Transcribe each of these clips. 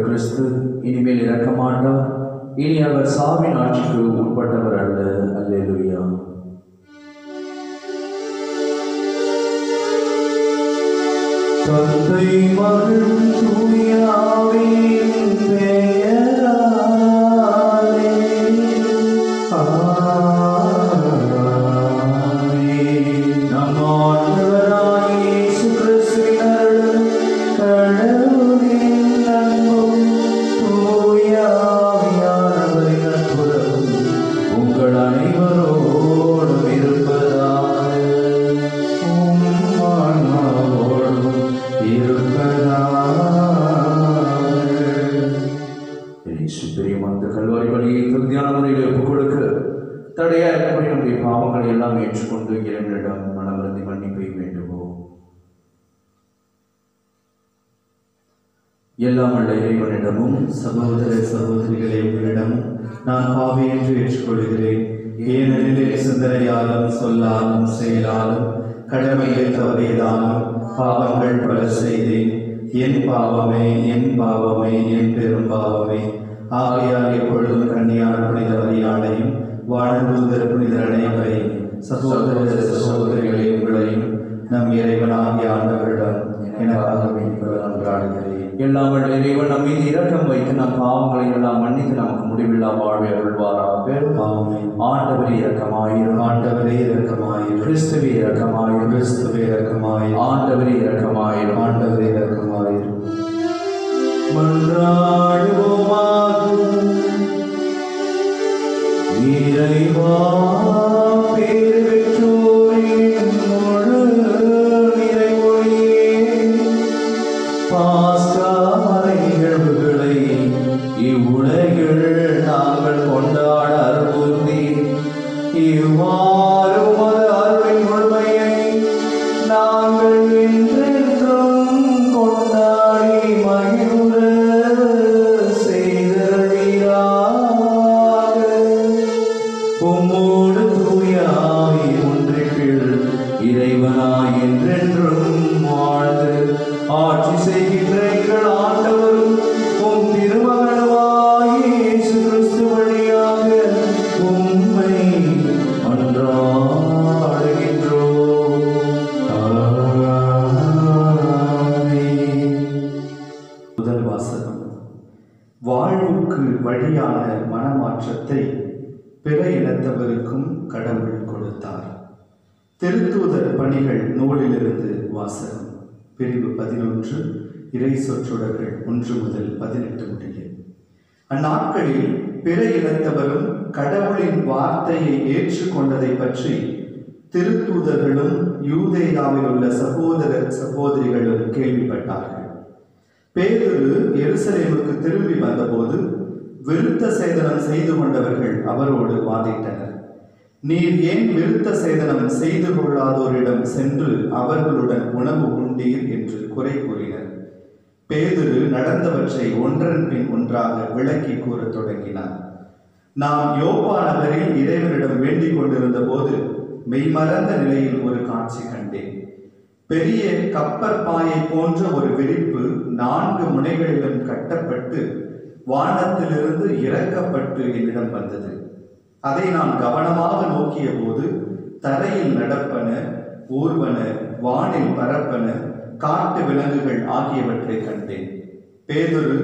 கிறிஸ்து இனிமேல் இறக்க மாட்டார். இனி அவர் சாவின் ஆட்சிக்கு உட்பட்டவர் அல்ல. அல்லேலூயா. தந்தை மகன் தூய ஆவியின் பெயராலே ஆமென். நம் ஆண்டவராகிய இயேசு கிறிஸ்துவின் அருளும் கடவுளின் அன்பும் தூய ஆவியானவரின் நட்புறவும் உங்கள் அனைவரோடும் இருப்பதாக. கல்வாரி வழியை துதியான முறையில் ஒப்புக் கொடுக்க தடையா எப்படி நம்முடைய பாவங்களை எல்லாம் ஏற்றுக்கொண்டு இறைவனிடம் மனமருந்தி மன்னிப்பை வேண்டுவோம். எல்லாம் உள்ள இறைவனிடமும் சகோதர சகோதரிகளை உங்களிடமும் நான் பாவி என்று ஏற்றுக்கொள்கிறேன். ஏனெனில் சிந்தனையாலும் சொல்லாலும் செயலாலும் கடமையை தவறியதாலும் பாவங்கள் பல செய்தேன். என் பாவமே என் பாவமே என் பெரும் பாவமே. ஆகையால் எப்பொழுதும் கன்னியான புனித மரியாதையும் வாழ்ந்தூதர் புனித அனைவரையும் சகோதர சகோதரிகளை உங்களையும் நம் இறைவனாகிய ஆண்டவரிடம் எனக்காக நன்றாடுகிறேன். எல்லாம் வல்ல இறைவன் நம் மீது இரக்கம் வைத்து நம் பாவங்களை எல்லாம் மன்னித்து நமக்கு முடிவில்லா வாழ்வை அருள்வாராக. ஆண்டவரே இரக்கமாயிரும். ஆண்டவரே இரக்கமாயிரும். கிறிஸ்துவே இரக்கமாயிரும். கிறிஸ்துவே இரக்கமாயிரும். ஆண்டவரே இரக்கமாயிரும். ஆண்டவரே இரக்கமாயிரும். மன்றாடுவோமாக. இறைவா பேறு பெற்றோரின் முழு நிறைவொளியே, பாஸ்கா நிகழ்வுகளை இவ்வுலகில் நாங்கள் கொண்டாட அருள்வூர்தி. இவ்வாறு உமது அருளின் முழுமையை நாங்கள் என்றென்றும் கொண்டாடி மகிழ்வுற செய்தருளீராக. உம்மோடு தூய ஆவி ஒன்றிப்பில் இறைவனாய் என்றென்றும் வாழ்ந்து ஆட்சி செய்கின்ற எங்கள் ஆண்டவரும் உம் திருமகனுமாகிய இயேசு கிறிஸ்து வழியாக உம்மை மன்றாடுகின்றோம். ஆமென். முதல் வாசகம். வாழ்வுக்கு வழியான மனமாற்றத்தை பிற இனத்தவருக்கும் கடவுள் கொடுத்தார். திருத்தூதர் பணிகள் நூலிலிருந்து வாசகம். பிரிவு 11, இறை சொற்றொடர்கள் 1 முதல் 18 முடிய. அந்நாட்களில் பிற இனத்தவரும் கடவுளின் வார்த்தையை ஏற்றுக்கொண்டதை பற்றி திருத்தூதர்களும் யூதேயாவில் உள்ள சகோதர சகோதரிகளும் கேள்விப்பட்டார்கள். பேதுரு எருசலேமுக்கு திரும்பி வந்தபோது விருத்த சேதனம் செய்து கொண்டவர்கள் அவரோடு வாதிட்டனர். நீர் ஏன் விருத்த சேதனம் செய்து கொள்ளாதோரிடம் சென்று அவர்களுடன் உணவு உண்டீர் என்று குறை கூறினர். பேதுரு நடந்தவற்றை ஒன்றன் பின் ஒன்றாக விளக்கி கூறத் தொடங்கினார். நான் யோப்பா நகரில் இறைவனிடம் வேண்டிக் கொண்டிருந்த போது மெய்மறந்த நிலையில் ஒரு காட்சி கண்டேன். பெரிய கப்பற்பாயை போன்ற ஒரு விரிப்பு 4 முனைகளிலும் கட்டப்பட்டு வானத்திலிருந்து இறக்கப்பட்டு என்னிடம் வந்தது. அதை நான் கவனமாக நோக்கிய போது தரையில் நடப்பன, ஊர்வன, வானில் பரப்பன, காட்டு விலங்குகள் ஆகியவற்றை கண்டேன். பேதுரு,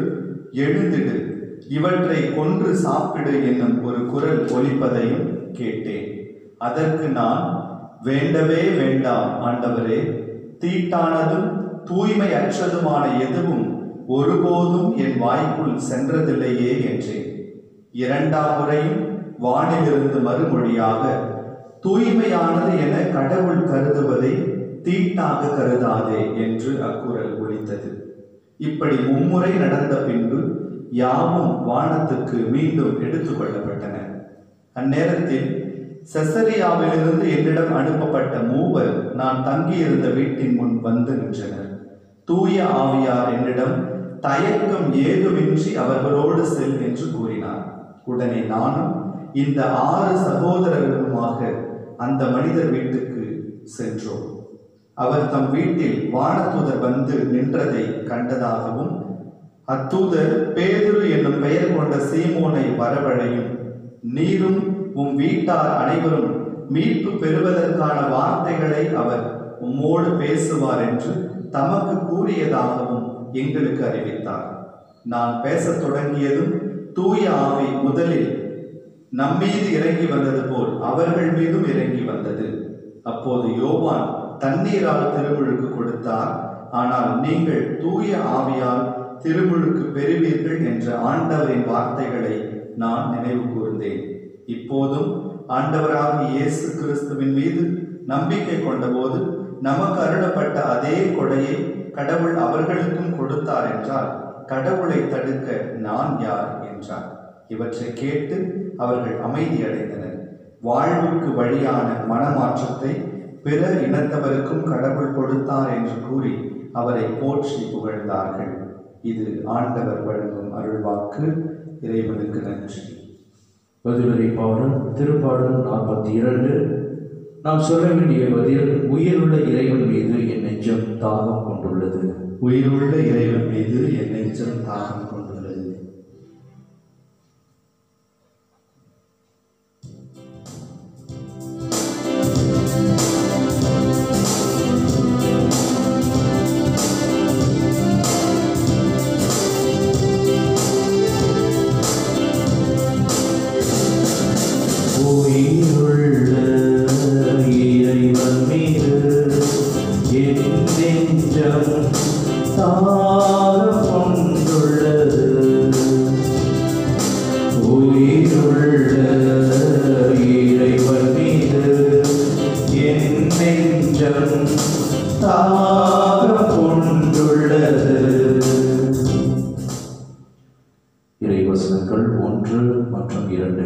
எழுந்திடு, இவற்றை கொன்று சாப்பிடு என்னும் ஒரு குரல் ஒலிப்பதையும் கேட்டேன். அதற்கு நான், வேண்டவே வேண்டாம் ஆண்டவரே, தீட்டானதும் தூய்மை அற்றதுமான எதுவும் ஒருபோதும் என் வாய்க்குள் சென்றதில்லையே என்றேன். 2ஆம் முறையும் வானிலிருந்து மறுமொழியாக, தூய்மையானது என கடவுள் கருதுவதை தீட்டாக கருதாதே என்று அக்குரல் ஒலித்தது. இப்படி 3 முறை நடந்த பின்பு யாவும் வானத்துக்கு மீண்டும் எடுத்துக்கொள்ளப்பட்டன. அந்நேரத்தில் செசரியாவிலிருந்து என்னிடம் அனுப்பப்பட்ட 3 நான் தங்கியிருந்த வீட்டின் முன் வந்து நின்றனர். தூய ஆவியார் என்னிடம் தயக்கம் ஏதுமின்றி அவர்களோடு செல் என்று கூறினார். உடனே நானும் இந்த 6 சகோதரர்களுமாக அந்த மனிதர் வீட்டுக்கு சென்றோம். அவர் தம் வீட்டில் வானதூதர் வந்து நின்றதை கண்டதாகவும் அத்தூதர் பேதுரு என்னும் பெயர் கொண்ட சீமோனை வரவழையும், நீரும் உம் வீட்டார் அனைவரும் மீட்பு பெறுவதற்கான வார்த்தைகளை அவர் உம்மோடு பேசுவார் என்று தமக்கு கூறியதாகவும் எங்களுக்கு அறிவித்தார். நான் பேசத் தொடங்கியதும் தூய ஆவி முதலில் நம்மீது இறங்கி வந்தது போல் அவர்கள் மீதும் இறங்கி வந்தது. அப்போது யோவான் தண்ணீரால் திருமுழுக்கு கொடுத்தார். ஆனால் நீங்கள் தூய ஆவியால் திருமுழுக்கு பெறுவீர்கள் என்ற ஆண்டவரின் வார்த்தைகளை நான் நினைவு கூர்ந்தேன். இப்போதும் ஆண்டவராகிய இயேசு கிறிஸ்துவின் மீது நம்பிக்கை கொண்டபோது நமக்கு அருளப்பட்ட அதே கொடையை கடவுள் அவர்களுக்கும் கொடுத்தார் என்றால் கடவுளை தடுக்க நான் யார் என்றார். இவற்றை கேட்டு அவர்கள் அமைதியடைந்தனர். வாழ்வுக்கு வழியான மனமாற்றத்தை பிற இனத்தவருக்கும் கடவுள் கொடுத்தார் என்று கூறி அவரை போற்றி புகழ்ந்தார்கள். இது ஆண்டவர் வழங்கும் அருள்வாக்கு. இறைவனுக்கு நன்றி. பதிலுரை பாடல் திருப்பாடல் 42. நாம் சொல்ல வேண்டிய பதில்: உயிருள்ள இறைவன் மீது என் நெஞ்சம் தாகம் கொண்டுள்ளது. உயிருள்ள இறைவன் மீது என் நெஞ்சம் தாகம் கொண்டுள்ளது. இறைவசனங்கள் 1 மற்றும் 2.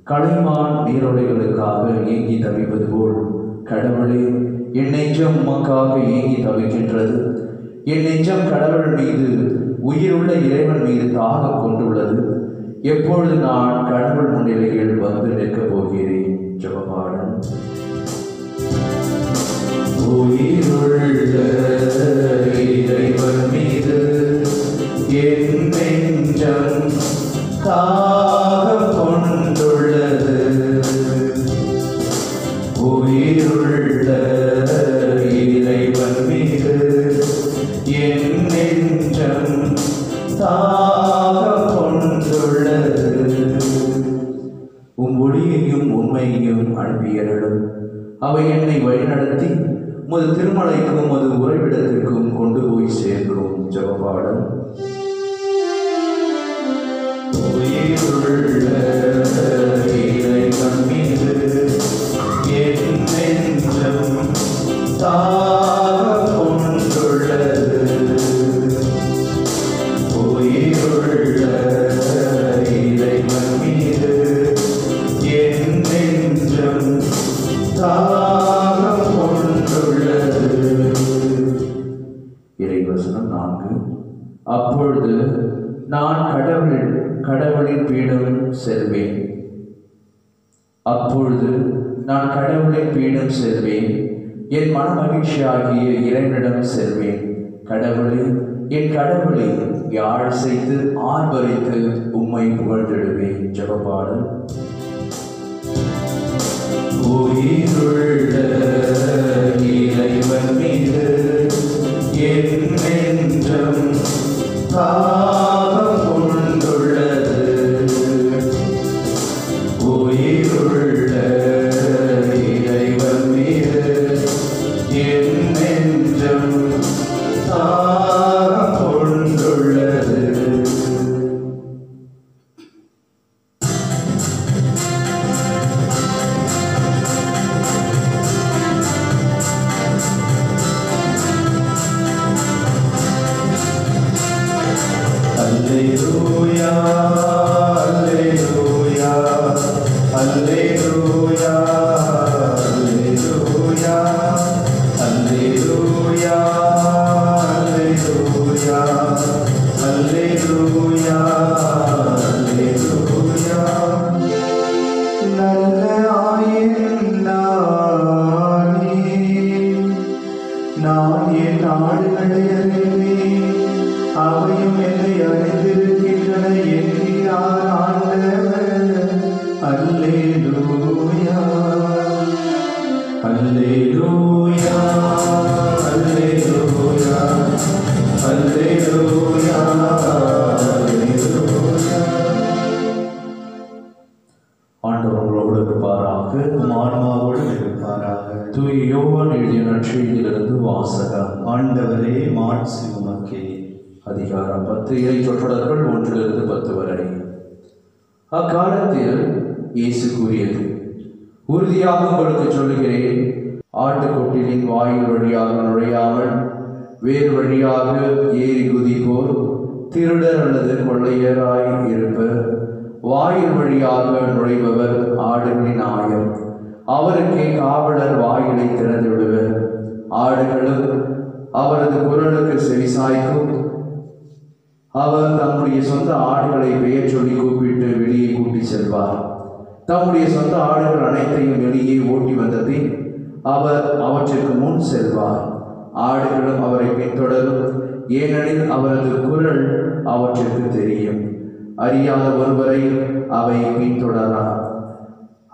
கலைமான் நீரோடைகளுக்காக ஏங்கி தவிப்பது போல் கடவுளே, என் நெஞ்சம் உமக்காக ஏங்கி தவிக்கின்றது. என் நெஞ்சம் கடவுள் மீது, உயிருள்ள இறைவன் மீது தாகம் கொண்டுள்ளது. எப்பொழுது நான் கடவுள் முன்னிலையில் வந்து நிற்கப் போகிறேன்? ஜெபபாடல். உயிருள்ள இறைவன் மீது என் நெஞ்சம் தாகம் கொண்டுள்ளது. உயிருள்ள இறைவன் மீது என் நெஞ்சம் தாகம் கொண்டுள்ளது. உம் ஒளியையும் உண்மையையும் அனுப்பியருளும். அவை என்னை வழிநடத்தி உமது திருமலைக்கும் உமது உறைவிடத்திற்கும் கொண்டு போய் சேர்க்கும். ஜெபபாடல். உயிருள்ள இறைவன் மீது என் நெஞ்சம் தாகம் கொண்டுள்ளது. உயிருள்ள இறைவன் மீது என் நெஞ்சம் தாகம் கொண்டுள்ளது. இறைவசனம் 4. அப்பொழுது நான் கடவுளின் பீடம் செல்வேன். அப்பொழுது நான் கடவுளின் பீடம் செல்வேன். என் மனமகிழ்ச்சியாகிய இறைவனிடம் செல்வேன். கடவுளே, என் கடவுளை யாழ் செய்து ஆர்ப்பரித்து உம்மை புகழ்ந்திடுவேன். ஜெபபாடல். உயிருள்ள இறைவன் மீது என் நெஞ்சம் தாகம் கொண்டுள்ளது. உயிருள்ள இறைவன் மீது என் நெஞ்சம் தாகம் கொண்டுள்ளது. Alleluia, alleluia, alleluia, alleluia, alleluia, alleluia, alleluia, alleluia. நல்ல ஆயின் நான் என் நாடுகளை அறிவேன், அவையும் என்னை மாசி உமக்கே. அதிகாரம் 10 இறை சொற்றொடர்கள் 1-10 வரை. அக்காலத்தில் இயேசு கூறியது, உறுதியாக உங்களுக்கு சொல்லுகிறேன், ஆட்டுக்கொட்டிலின் வாயில் வழியாக நுழையாமல் வேறு வழியாக ஏறி குதிப்போர் திருடர் அல்லது கொள்ளையராய் இருப்பர். வாயில் வழியாக நுழைபவர் ஆடுகளின் ஆயர். அவருக்கே காவலர் வாயிலை திறந்து விடுவர். ஆடுகளும் அவரது குரலுக்கு செவிசாய்க்கும். அவர் தம்முடைய சொந்த ஆடுகளை பெயர் சொல்லி கூப்பிட்டு வெளியே கூட்டி செல்வார். தம்முடைய சொந்த ஆடுகள் அனைத்தையும் வெளியே ஓட்டி வந்தபின் அவர் அவற்றிற்கு முன் செல்வார். ஆடுகளும் அவரை பின்தொடரும், ஏனெனில் அவரது குரல் அவற்றிற்கு தெரியும். அறியாத ஒருவரை அவை பின்தொடரா.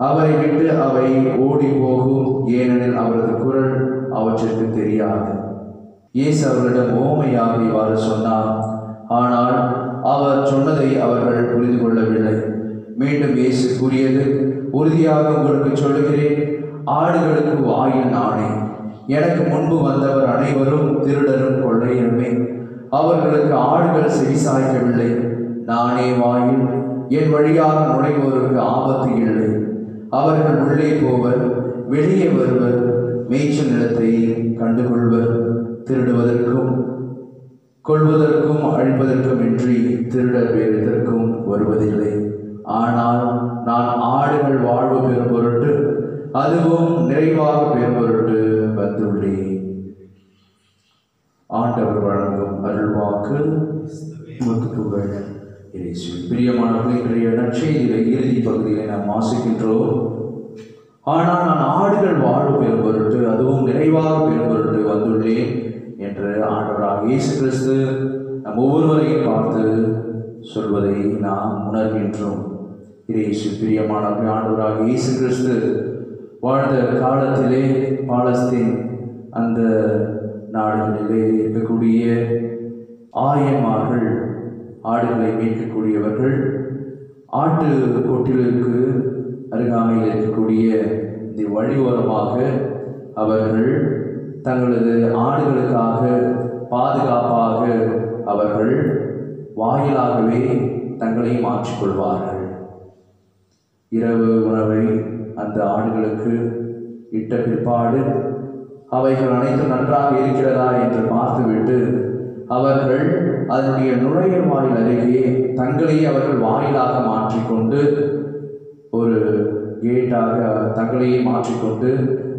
அவரை விட்டு அவை ஓடி போகும், ஏனெனில் அவரது குரல் அவற்றிற்கு தெரியாது. இயேசு அவர்களிடம் ஓமையாக இவ்வாறு சொன்னார். ஆனால் அவர் சொன்னதை அவர்கள் புரிந்து கொள்ளவில்லை. மீண்டும் இயேசு கூறியது, உறுதியாக உங்களுக்கு சொல்லுகிறேன், ஆடுகளுக்கு வாயில் நானே. எனக்கு முன்பு வந்தவர் அனைவரும் திருடரும் கொள்ளையருமே. அவர்களுக்கு ஆடுகள் செவிசாய்க்கவில்லை. நானே வாயில். என் வழியாக நுழைவோருக்கு ஆபத்து இல்லை. அவர்கள் உள்ளே போவர், வெளியே வருவர், மேய்ச்சல் நிலத்தை கண்டுகொள்வர். திருடுவதற்கும் கொள்வதற்கும் அழிப்பதற்கும் இன்றி திருடர் வேறு எதற்கும் வருவதில்லை. ஆனால் நான் ஆடுகள் வாழ்வு பெறும் பொருட்டு, அதுவும் நிறைவாக பெறும் பொருட்டு வந்துள்ளேன். ஆண்டவர் வழங்கும் அருள்வாக்கு. பிரியமானவர்களே, இன்றைய நற்செய்தியில இறுதி பகுதியிலே நாம் வாசிக்கின்றோம். ஆனால் நான் ஆடுகள் வாழ்வு பெறும் பொருட்டு, அதுவும் நிறைவாக பெறும் பொருட்டு வந்துள்ளேன் என்று ஆண்டவராக இயேசு கிறிஸ்து நம் ஒவ்வொருவரையும் பார்த்து சொல்வதை நாம் உணர்கின்றோம். இயேசு பிரியமானவர்களே, ஆண்டவராக இயேசு கிறிஸ்து வாழ்ந்த காலத்திலே பாலஸ்தீன் அந்த நாடுகளிலே இருக்கக்கூடிய ஆயமார்கள், ஆடுகளை மீட்கக்கூடியவர்கள், ஆட்டு கொட்டிலுக்கு அருகாமையில் இருக்கக்கூடிய இந்த வழியோரமாக அவர்கள் தங்களது ஆடுகளுக்காக பாதுகாப்பாக அவர்கள் வாயிலாகவே தங்களை மாற்றிக்கொள்வார்கள். இரவு உணவை அந்த ஆடுகளுக்கு இட்ட பிற்பாடு அவைகள் அனைத்தும் நன்றாக இருக்கிறதா என்று பார்த்துவிட்டு அவர்கள் அதனுடைய நுழைவாயில் அருகே தங்களையே அவர்கள் வாயிலாக மாற்றிக்கொண்டு, ஒரு கேட்டாக தங்களையே மாற்றிக்கொண்டு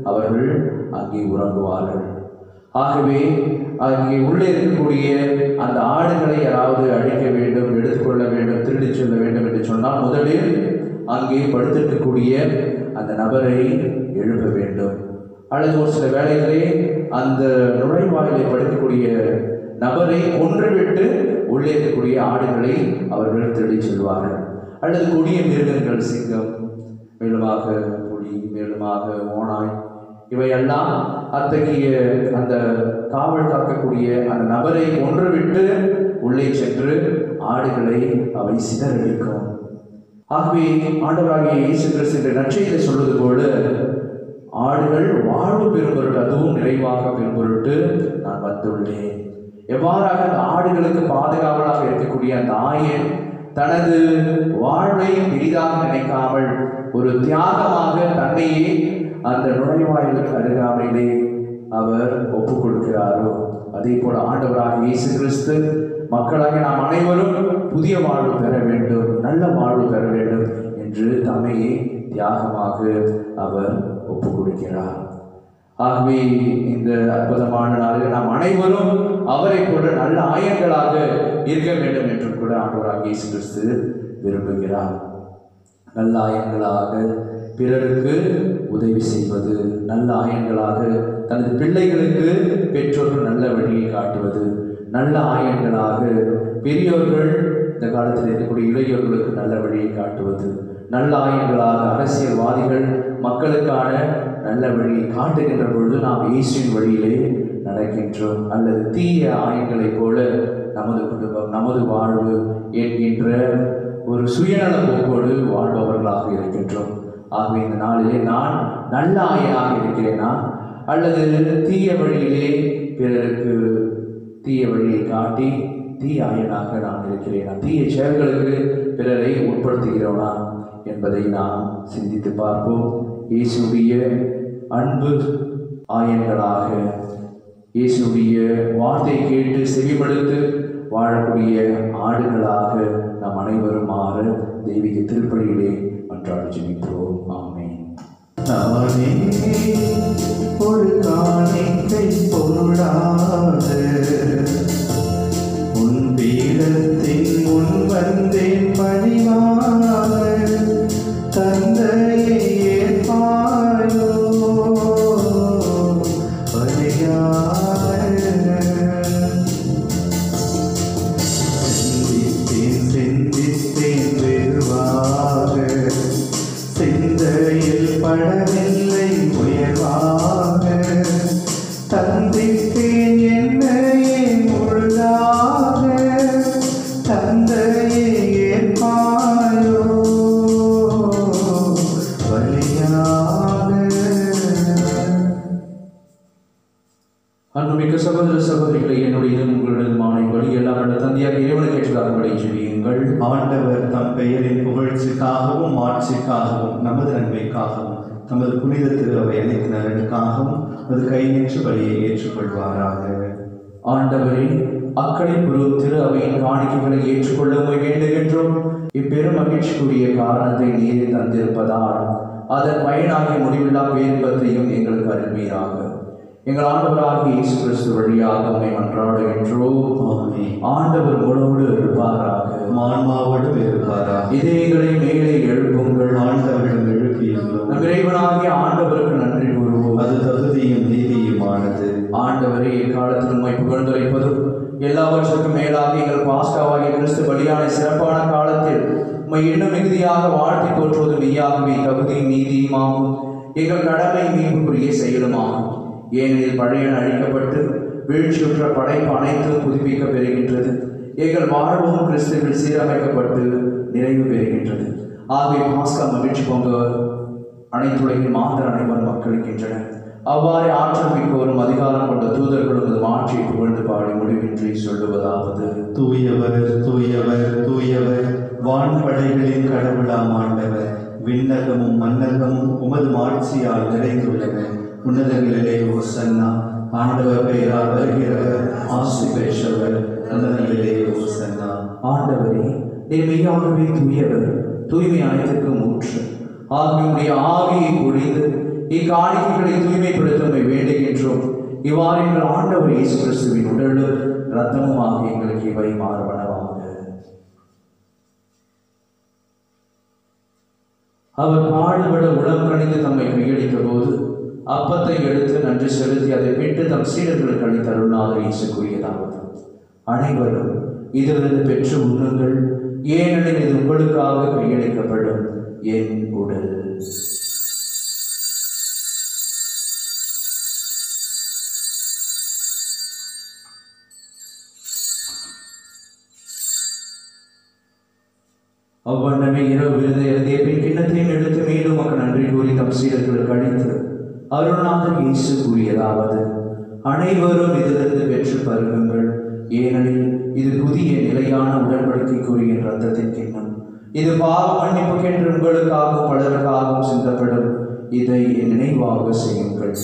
அவர்கள் அங்கே உறங்குவார்கள். ஆகவே அங்கே உள்ளே இருக்கக்கூடிய அந்த ஆடுகளை யாராவது அழிக்க வேண்டும், எடுத்துக்கொள்ள வேண்டும், திருடி செல்ல வேண்டும் என்று சொன்னால் முதலில் அங்கே படுத்திருக்கக்கூடிய அந்த நபரை எழுப்ப வேண்டும். அல்லது ஒரு சில வேளைகளே அந்த நுழைவாயிலை படுத்தக்கூடிய நபரை கொன்றுவிட்டு உள்ளே இருக்கக்கூடிய ஆடுகளை அவர்கள் திருடி செல்வார்கள். அல்லது கொடிய மிருகங்கள், சிங்கம், மேலுமாக புலி, மேலுமாக ஓநாய், இவையெல்லாம் அத்தகைய அந்த காவல் காக்கக்கூடிய அந்த நபரை கொன்றுவிட்டு உள்ளே சென்று ஆடுகளை அவை சிதறடிக்கும். ஆகவே ஆண்டவராகிய இயேசு கிறிஸ்து நற்செய்தியை சொல்வது போல, ஆடுகள் வாழ்வு பெறும் பொருட்டு, அதுவும் நிறைவாக பெறும் பொருட்டு நான் வந்துள்ளேன். எவ்வாறாக அந்த ஆடுகளுக்கு பாதுகாவலாக இருக்கக்கூடிய அந்த ஆயன் தனது வாழ்வை பெரிதாக நினைக்காமல் ஒரு தியாகமாக தன்னையே அந்த நுழைவாயிலுக்கு அருகாமையிலே அவர் ஒப்புக் கொடுக்கிறாரோ, அதே போல ஆண்டவராக இயேசு கிறிஸ்து மக்களாக நாம் அனைவரும் புதிய வாழ்வு பெற வேண்டும், நல்ல வாழ்வு பெற வேண்டும் என்று தம்மையே தியாகமாக அவர் ஒப்புக் கொடுக்கிறார். ஆகவே இந்த அற்புதமான நாளில் நாம் அனைவரும் அவரை போல நல்ல ஆயங்களாக இருக்க வேண்டும் என்று கூட ஆண்டவராக இயேசு கிறிஸ்து விரும்புகிறார். நல்ல ஆயங்களாக பிறருக்கு உதவி செய்வது, நல்ல ஆயங்களாக தனது பிள்ளைகளுக்கு பெற்றோர்கள் நல்ல வழியை காட்டுவது, நல்ல ஆயங்களாக பெரியோர்கள் இந்த காலத்தில் இருக்கக்கூடிய இளையோர்களுக்கு நல்ல வழியை காட்டுவது, நல்ல ஆயங்களாக அரசியல்வாதிகள் மக்களுக்கான நல்ல வழியை காட்டுகின்ற பொழுது நாம் இயேசுவின் வழியிலே நடக்கின்றோம். அல்லது தீய ஆயங்களைப் போல நமது குடும்பம், நமது வாழ்வு என்கின்ற ஒரு சுயநல போக்கோடு வாழ்பவர்களாக இருக்கின்றோம். ஆகவே இந்த நாளிலே நான் நல்ல ஆயனாக இருக்கிறேனா, அல்லது தீய வழியிலே பிறருக்கு தீய வழியை காட்டி தீயாயனாக நான் இருக்கிறேனா, தீய செயல்களுக்கு பிறரை உட்படுத்துகிறோனா என்பதை நாம் சிந்தித்து பார்ப்போம். இயேசுடைய அன்பு ஆயன்களாக, இயேசுடைய வார்த்தை கேட்டு செவிமடுத்து வாழக்கூடிய ஆடுகளாக நாம் அனைவரும் மாற தெய்வீக திருப்பலியிலே மன்றாடி ஜெபிப்போம். ஆமென். நானே ஒரு காணிக்கை பொருளாக உன் பீடத்தின் முன் வந்தேன் பணிவாக, தந்தையை ஏற்பாயோ பலியாக. சிந்தித்தேன் வெகுவாக, சிந்தையில் படவில்லை உயர்வாக, தந்தித்தேன் என்னையே முழுதாக, தந்தையை ஏற்பாயோ பலியாக. அன்புமிக்க சகோதர சகோதரிகளை, என்னுடைய உங்களிடமான வழி எல்லாம் தந்தையாக இறைவனுக்கு ஏற்றதாகும்படி ஜெபியுங்கள். ஆண்டவர் தம் பெயரின் புகழ்ச்சிக்காகவும் ஆட்சிக்காகவும் நமது நன்மைக்காகவும் தமது புனித திரு அவை அனைத்து நலனுக்காகவும் அது கை நின்று பலியை ஏற்றுக்கொள்வாராக. ஆண்டவரே, அக்கறை புரு திரு அவையின் காணிக்கைகளை ஏற்றுக்கொள்ள உம்மை வேண்டுகின்றோம். இப்பெரும் மகிழ்ச்சிக்குரிய காரணத்தை நீரே தந்திருப்பதால் அதன் பயனாகிய முடிவில்லா பேரின்பத்தையும் எங்களுக்கு அருள்வீராக. எங்கள் ஆண்டவராகிய இயேசு கிறிஸ்து வழியாக உம்மை மன்றாடுகின்றோம். ஆண்டவர் உங்களோடு இருப்பாராக, ஆன்மாவோடும் இருப்பாராக. இதயங்களை மேலே எழுப்புங்கள், ஆண்டவரிடம் எழுப்பியுள்ளோம். நம் இறைவனாகிய ஆண்டவருக்கு நன்றி கூறுவோம், அது தகுதியும் நீதியுமானது. ஆண்டவரே, எக்காலத்தில் உம்மை புகழ்ந்துரைப்பதும் எல்லாவற்றுக்கும் மேலாக எங்கள் பாஸ்காவாகிய கிறிஸ்து பலியான சிறப்பான காலத்தில் உம்மை இன்னும் மிகுதியாக வாழ்த்தி போற்றுவதும் மெய்யாகவே தகுதியும் நீதியுமாகும். எங்கள் கடமை மீட்புக்குரிய செயலுமாகும். ஏனெனில் பழைய அழிக்கப்பட்டு வீழ்ச்சியுற்ற படைப்பு அனைத்தும் புதுப்பிக்க பெறுகின்றது. எங்கள் வாழ்வும் கிறிஸ்துவில் சீரமைக்கப்பட்டு நிறைவு பெறுகின்றது. ஆகவே பாஸ்கா மகிழ்ச்சி பொங்க அனைத்துலகில் மாந்தர் அனைவரும் மக்களிக்கின்றனர். அவ்வாறு ஆற்றல் மிக்கோரும் அதிகாரம் கொண்ட தூதர்களும் அது மாற்றியை புகழ்ந்து பாடி முடிவின்றி சொல்லுவதாவது: தூயவர் தூயவர் தூயவர், வான்படைகளின் கடவுளாம் ஆண்டவர், விண்ணகமும் மன்னகமும் உமது மாட்சியால் நிறைந்துள்ளன. உன்னதங்களிலே ஓசன்னா. ஆண்டவர் பெயரால் வருகிறவர் ஆசி பெற்றவர், நல்லதங்களிலே ஓசன்னா. ஆண்டவரே, நீர் மெய்யாகவே தூயவர், தூய்மை அனைத்திற்கும் ஊற்று. ஆகிய ஆவியை பொழிந்து இக்காணிக்கைகளை தூய்மைப்படுத்த வேண்டுகின்றோம். இவ்வாறு எங்கள் ஆண்டவர் இயேசு கிறிஸ்துவின் உடலும் இரத்தமுமாக எங்களுக்கு இவை மாறுபனவாக. அவர் பாடுபட உளம் கணிந்து தம்மை கையளித்த போது அப்பத்தை எடுத்து நன்றி செலுத்தி அதை விட்டு தம் சீடர்களுக்கு அளித்தருள்நாதர் இயேசு கூறியதாவது: அனைவரும் இதிலிருந்து பெற்று உண்ணுங்கள், ஏனெனில் இது உங்களுக்காக கையளிக்கப்படும் என் உடல். அவ்வண்ணமே இரவு விருதை எழுதிய பின் கிண்ணத்தையும் எடுத்து மீண்டும் மக்கள் நன்றி கூறி தம் சீடர்களுக்கு அளித்து அருள்நாதர் இயேசு கூறியதாவது: அனைவரும் இதிலிருந்து பெற்று பருகுங்கள், ஏனெனில் இது புதிய நிலையான உடன்படிக்கைக்குரிய இரத்தத்தின் கிண்ணம். இது பாவ மன்னிப்புக்கென்று உங்களுக்காகவும் பலருக்காகவும் சிந்தப்படும். இதை என் நினைவாக செய்யுங்கள்.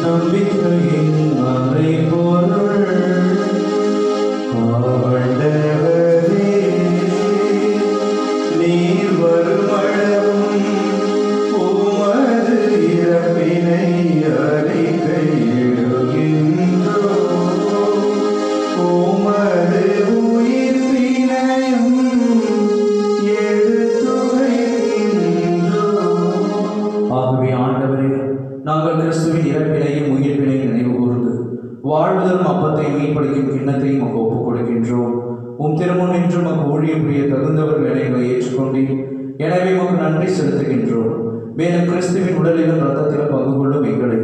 நம்பிக்கையின் மறைபொருள் ஆண்டவரே, நீர் வருமளவும் உமது இறப்பினை அறிக்கையிடுகின்றோம், உமது உயிர்ப்பினையும் எடுத்துரைக்கின்றோம். ஆகவே ஆண்டவரே, நாங்கள் கிறிஸ்துவின் இறப்பினையும் உயிர்ப்பினையும் நினைவு கூர்ந்து வாழ்வதரும் அப்பத்தை மீன்பளிக்கும் கிண்ணத்தையும் நமக்கு ஒப்புக் கொடுக்கின்றோம். உம் திருமுன் நின்று நமக்கு ஊழியம் புரிய தகுந்தவர்கள் எங்களை ஏற்றுக்கொண்டீர். எனவே உமக்கு நன்றி செலுத்துகின்றோம். மேலும் கிறிஸ்துவின் உடலிலும் இரத்தத்திலும் பங்கு கொள்ளும் எங்களை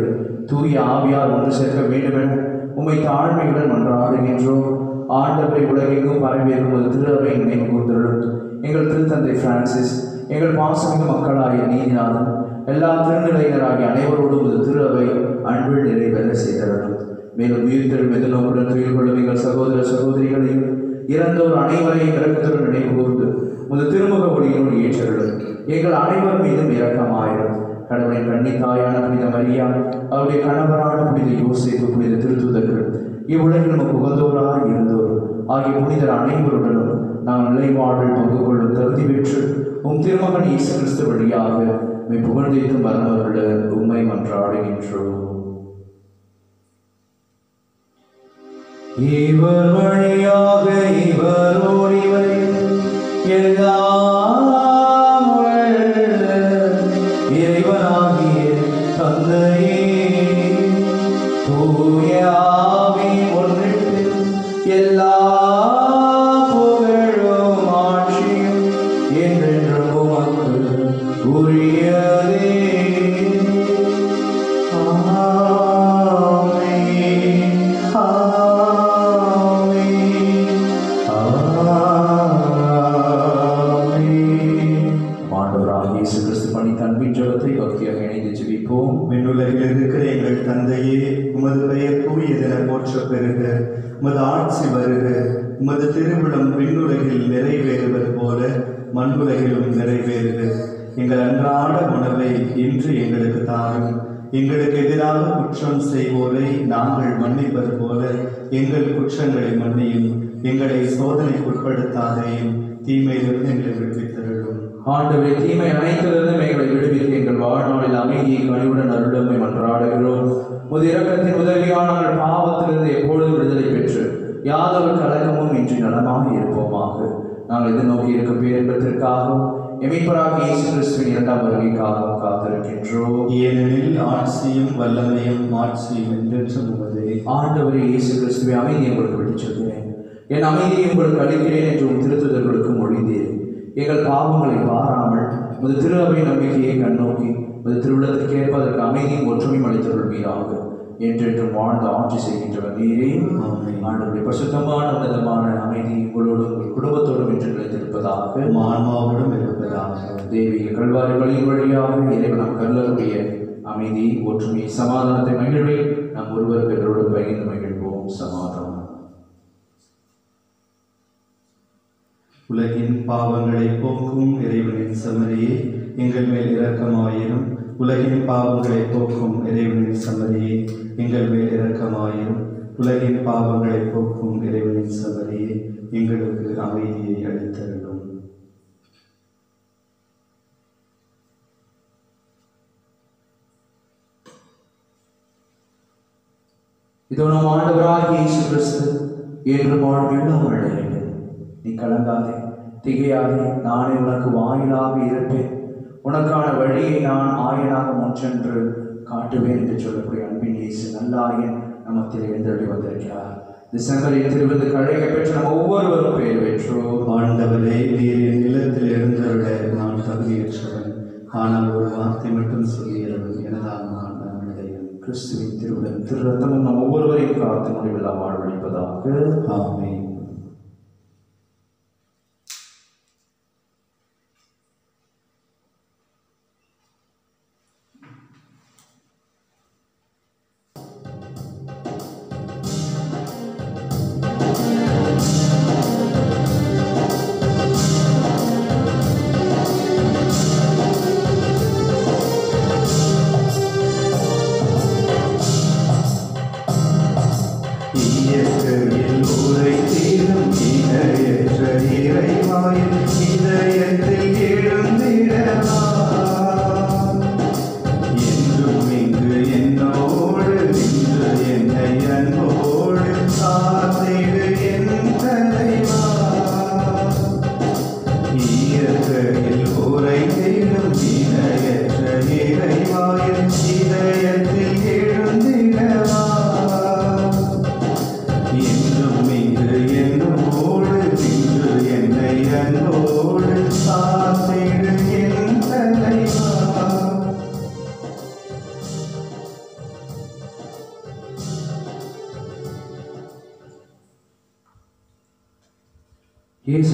தூய ஆவியார் ஒன்று சேர்க்க வேண்டுமென உம்மை தாழ்மையுடன் மன்றாடுகின்றோம். ஆண்டவரை உலகெங்கும் பரவியிருக்கும் திரு அவை நினைவு கூர்ந்தருளும். எங்கள் திருத்தந்தை பிரான்சிஸ், எங்கள் பாசமிகு மக்களாகிய நீதிநாதன், எல்லா திருநிலையினராகிய அனைவரோடும் திரு அவை அன்பில் நிறைவேற செய்தருளும். மேலும் உயிர்த்தெழும் எதிர்நோக்குடன் துயில் கொள்ளும் எங்கள் சகோதர சகோதரிகளையும் இறந்தோர் அனைவரையும் இரக்கத்துடன் நினைவு கூர்ந்து திருமுக ஒளியோடு ஏற்றருளும். எங்கள் அனைவர் மீதும் இரக்கமாயிரும். கடவுளின் கன்னித்தாயான புனித மரியா, அவருடைய கணவரான புனித யோசேப்பு, புனித திருத்தூதர்கள், இவ்வுலகில் நமக்கு உகந்தோராக இருந்தோர் ஆகிய புனிதர் அனைவருடனும் நாம் நிலைவாழ்வில் பங்கு கொள்ளும் தகுதி பெற்று திருமகன் இயேசு கிறிஸ்து வழியாக புகழ்ந்தேத்தும் வரமருள உம்மை மன்றாடுகின்றோம். இவர் வழியாக இவரோடு இவரில் எல்லாம் இறைவனாகிய தந்தையே, தூய ஆவி ஒன்றிட்டு எல்லா புகழும் ஆட்சியும் என்றென்றும் உமக்கு உரியதே. விண்ணுலகில் இருக்கிற எங்கள் தந்தையே, உமது பெயர் தூயதென போற்றப் பெறுக. உமது ஆட்சி வருக. உமது திருவிழம் விண்ணுலகில் நிறைவேறுவது போல மண்ணுலகிலும் நிறைவேறுக. எங்கள் அன்றாட உணவை இன்று எங்களுக்கு தாரும். எங்களுக்கு எதிராக குற்றம் செய்வோரை நாங்கள் மன்னிப்பது போல எங்கள் குற்றங்களை மன்னியும். எங்களை சோதனைக்குட்படுத்தாதையும், தீமையிலிருந்து எங்களை விடுவித்தருளும். ஆண்டவரே, தீமை அனைத்திலிருந்தும் எங்களை விடுவித்து எங்கள் வாழ்நாளில் அமைதியை கனிவுடன் அருளுமை மன்றாடுகிறோம். உமது இரக்கத்தின் உதவியான நாங்கள் பாவத்திலிருந்து எப்பொழுதும் விடுதலை பெற்று யாதொரு கலக்கமும் இன்றி நலமாக இருப்போமாக. நாங்கள் எதிர்நோக்கி இருக்கும் பேரின்பத்திற்காகவும் எமிப்பராக இயேசு கிறிஸ்துவின் இரண்டாம் வருகைக்காகவும் காத்திருக்கின்றோம். ஏனெனில் ஆட்சியும் வல்லமையும் மாட்சியும் என்றென்றும் உமதே. ஆண்டவரே இயேசு கிறிஸ்துவை அமைதியை உங்களுக்கு விட்டுச் சொல்கிறேன், என் அமைதியை உங்களுக்கு அளிக்கிறேன் என்று திருத்துதர்களுக்கு மொழிந்தேன். எங்கள் பாவங்களை பாராமல் உமது திரு அவை நம்பிக்கையை கண்ணோக்கி உமது திருவிழத்திற்கு ஏற்பதற்கு அமைதியும் ஒற்றுமையும் அளித்தருள்வீராக. என்றென்றும் வாழ்ந்து ஆட்சி செய்கின்றவர் நீரே. ஆண்டவருடைய பரிசுத்தமான உன்னதமான அமைதி உங்களோடும் உங்கள் குடும்பத்தோடும் என்று நிலைத்திருப்பதாக, ஆன்மாவோடும் இருப்பதாக. தெய்வீக கல்வாரி வழியின் வழியாக இறைவன் நாம் கல்லருடைய அமைதி, ஒற்றுமை, சமாதானத்தை மகிழ்வை நாம் ஒருவருக்கு எல்லோரும் பகிர்ந்து மகிழ்வோம். சமாதானம். உலகின் பாவங்களை போக்கும் இறைவனின் செம்மறியே, எங்கள் மேல் இரக்கமாயிரும். உலகின் பாவங்களை போக்கும் இறைவனின் செம்மறியே, எங்கள் மேல் இரக்கமாயிரும். உலகின் பாவங்களை போக்கும் இறைவனின் செம்மறியே, எங்களுக்கு அமைதியை அளித்தருளும். இதோ நம் ஆண்டவராகிய இயேசு கிறிஸ்து என்று வாழ்வில் நீ கலங்காதே, திகையாதே. நானே உனக்கு வாயிலாக இருப்பேன், உனக்கான வழியை நான் ஆயனாக முன்சென்று காட்டுவேன் என்று சொல்லக்கூடிய அன்பின் இயேசு நல்லாயன் நமத்தில் எழுந்தருளி வந்திருக்கிறார். திசைகளில் திருவிருந்து அழைக்க பெற்ற நம்ம ஒவ்வொருவரும் பெயர் பெற்றோம். ஆண்டவரே, நீரின் நிலத்தில் எழுந்தருள நான் தகுதியற்றவன், ஆனால் ஒரு வார்த்தை மட்டும் சொல்லியவன் எனதான் நான் அடையும். கிறிஸ்துவின் திருவிழம் திரு ரத்தமும் நம் ஒவ்வொருவரையும் காத்து முடிவில் வாழ்வழிப்பதாக. ஆமென். இயற்கையில் உரைத்தே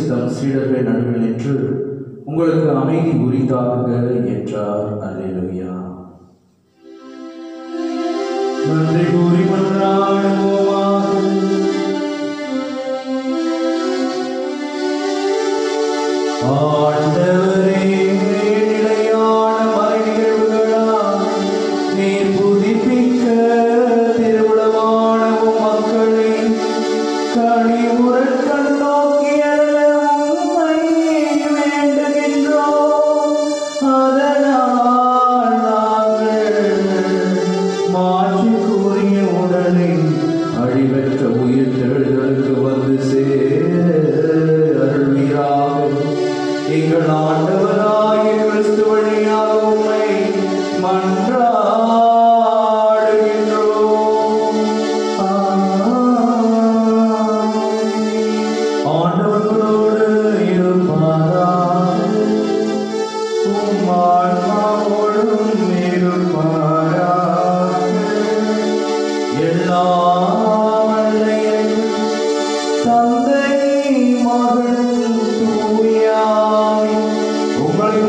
தம் சீடர்கள் நடுவில் நின்று உங்களுக்கு அமைதி உரித்தாகுக என்றார். அல்லேலூயா. நன்றி கூறி மன்றாடுவோமாக. ஆண்டவரே, நிலையான மறை நிகழ்வுகளால் நீர் புதுப்பிக்க திருவுளமான மக்களை கனிவுடன் கண்ணோக்கி அருள உம்மை வேண்டுகின்றோம். அதனால் நாங்கள் மாற்றுக்குரிய உடலை அழிவற்ற உயிர்த்தெழுதலுக்கு வந்து அருள்வீராக. எங்கள் ஆண்டவராகிய கிறிஸ்து வழியாக உம்மை மன்றாடுகின்றோம். ஆண்டவர்களோடு இருப்பாராக. உம் ஆன்மாவோடும் இருப்பாராக. எல்லாம் வல்ல தந்தை, மகன், தூய ஆவி உங்களை